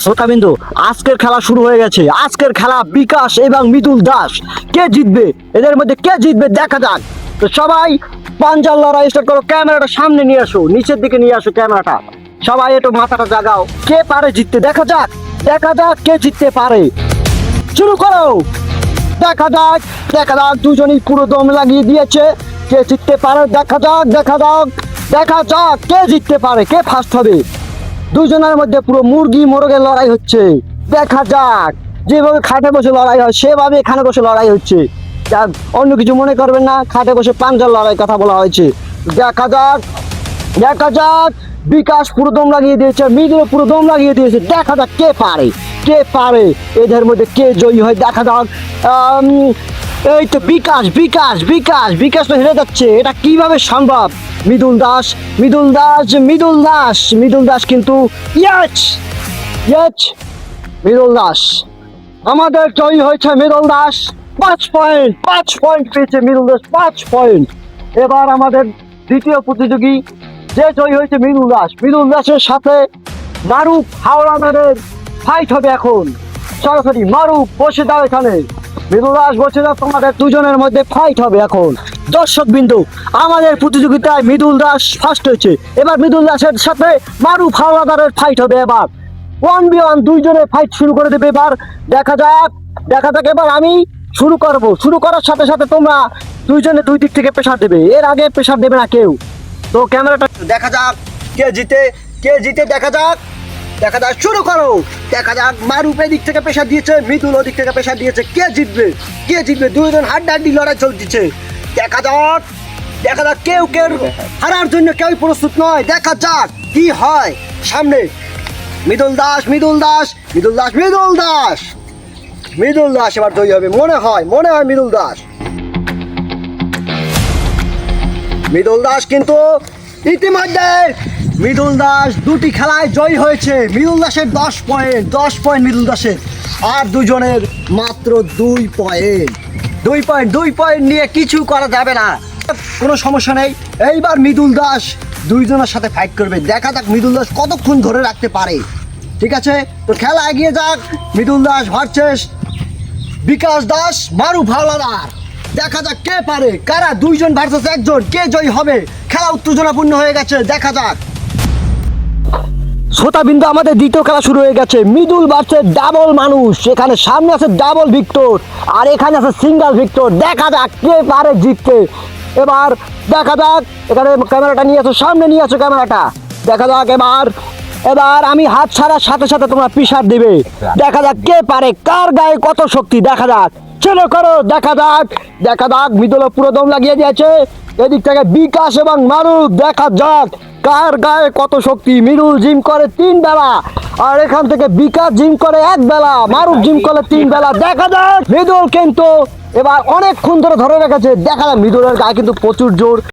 শ্রোতাবিন্দু, আজকের খেলা শুরু হয়ে গেছে। আজকের খেলা বিকাশ এবং মৃদুল দাস। কে জিতবে, এদের মধ্যে কে জিতবে দেখা যাক। তো সবাই পাঞ্জাল লড়াই স্টার্ট করো। ক্যামেরাটা সামনে নিয়ে আসো, নিচের দিকে নিয়ে আসো ক্যামেরাটা। সবাই একটু মাথাটা জাগাও, কে পারে জিততে দেখা যাক। দেখা যাক কে জিততে পারে। শুরু করো। দেখা যাক, দেখা যাক, দুজনই পুরো দম লাগিয়ে দিয়েছে। কে জিততে পারে দেখা যাক, দেখা যাক, দেখা যাক কে জিততে পারে, কে ফার্স্ট হবে। দুজনের মধ্যে পুরো মুরগি মোরগের লড়াই হচ্ছে। দেখা যাক, যেভাবে খাটে বসে লড়াই হয় সেভাবে এখানে বসে লড়াই হচ্ছে। যাক, অন্য কিছু মনে করবেন না, খাটে বসে পাঞ্জার লড়াই কথা বলা হয়েছে। দেখা যাক, দেখা যাক, বিকাশ পুরো দম লাগিয়ে দিয়েছে, মৃদুল পুরো দম লাগিয়ে দিয়েছে। দেখা যাক কে পারে, কে পারে, এদের মধ্যে কে জয়ী হয় দেখা যাক। এই তো বিকাশ, বিকাশ, বিকাশ, বিকাশ তো হেরে যাচ্ছে। এটা কিভাবে সম্ভব? মৃদুল দাস, মৃদুল দাস, মৃদুল দাস, মৃদুল দাস কিন্তু ইয়েস, ইয়েস, মৃদুল দাস আমাদের জয়ী হয়েছে। মৃদুল দাস 5 পয়েন্ট, 5 পয়েন্ট পেয়েছে মৃদুল দাস, 5 পয়েন্ট। এবার আমাদের দ্বিতীয় প্রতিযোগী যে জয়ী হয়েছে মৃদুল দাস। মৃদুল দাসের সাথে মারুফ হাওলাদারের ফাইট হবে এখন। সরাসরি মারুফ বসে দাও এখানে, মৃদুল দাস বসে দাও, তোমাদের দুজনের মধ্যে ফাইট হবে এখন। দর্শক বিন্দু, আমাদের প্রতিযোগিতায় মৃদুল দাস ফার্স্ট হয়েছে। এবার মৃদুল দাসের সাথে মারুফ হাওলাদারের ফাইট হবে। এবার 1v1 দুইজনের ফাইট শুরু করে দেবে। এবার দেখা যাক, দেখা যাক। এবার আমি শুরু করব। শুরু করার সাথে সাথে তোমরা দুইজনে দুই দিক থেকে প্রেসার দেবে, এর আগে প্রেসার দেবে না কেউ। তো ক্যামেরাটা দেখা যাক কে জিতে, কে জিতে দেখা যাক, দেখা যাক। শুরু করো। দেখা যাক, মারুফ এদিক থেকে প্রেসার দিয়েছে, মৃদুল ওদিক থেকে প্রেসার দিয়েছে। কে জিতবে, কে জিতবে? দুইজন হাড্ডাহাড্ডি লড়াই চলছে। দেখা যাক, দেখা যাক, কেউ কেউ হারার জন্য কেউ প্রস্তুত নয়। দেখা যাক কি হয় সামনে। মৃদুল দাস, মৃদুল দাস, মৃদুল দাস, মৃদুল দাস, মৃদুল দাস এবার জয়ী হবে মনে হয়, মনে হয় মৃদুল দাস। মৃদুল দাস কিন্তু ইতিমধ্যে মৃদুল দাস দুটি খেলায় জয়ী হয়েছে। মৃদুল দাসের 10 পয়েন্ট, 10 পয়েন্ট মৃদুল দাসের, আর দুজনের মাত্র 2 পয়েন্ট। 2 পয়েন্ট, 2 পয়েন্ট নিয়ে কিছু করা যাবে না, কোনো সমস্যা নেই। এইবার মৃদুল দাস দুইজনের সাথে ফাইট করবে। দেখা যাক মৃদুল দাস কতক্ষণ ধরে রাখতে পারে। ঠিক আছে, তো খেলা এগিয়ে যাক। মৃদুল দাস ভার্সেস বিকাশ দাস, মারুফ হাওলাদার। দেখা যাক কে পারে, কারা, দুইজন ভার্সেস একজন, কে জয়ী হবে। খেলা উত্তেজনাপূর্ণ হয়ে গেছে, দেখা যাক। শ্রোতাবিন্দু, আমাদের দ্বিতীয় খেলা শুরু হয়ে গেছে। মৃদুল ভার্সেস ডাবল মানুষ। এখানে সামনে আছে ডাবল ভিক্টর আর এখানে আছে সিঙ্গেল ভিক্টর। দেখা যাক কে পারে জিততে। এবার দেখা যাক, এখানে ক্যামেরাটা নিয়ে আসো, সামনে নিয়ে আসো ক্যামেরাটা। দেখা যাক এবার, এবার আমি হাত ছাড়ার সাথে সাথে তোমরা প্রেসার দিবে। দেখা যাক কে পারে, কার গায়ে কত শক্তি। দেখা যাক, চলো করো। দেখা যাক, দেখা যাক, মৃদুল পুরো দম লাগিয়ে দিয়েছে। এদিক থেকে বিকাশ এবং মারুফ। দেখা যাক কার গায়ে কত শক্তি। মৃদুল জিম করে 3 বেলা আর এখান থেকে বিকাশ জিম করে 1 বেলা, মারুফ জিম করে 3 বেলা। দেখা যাক, মৃদুল কিন্তু এবার অনেকক্ষণ ধরে রেখেছে। দেখা যাক, মৃদুলের গায়ে কিন্তু প্রচুর জোর।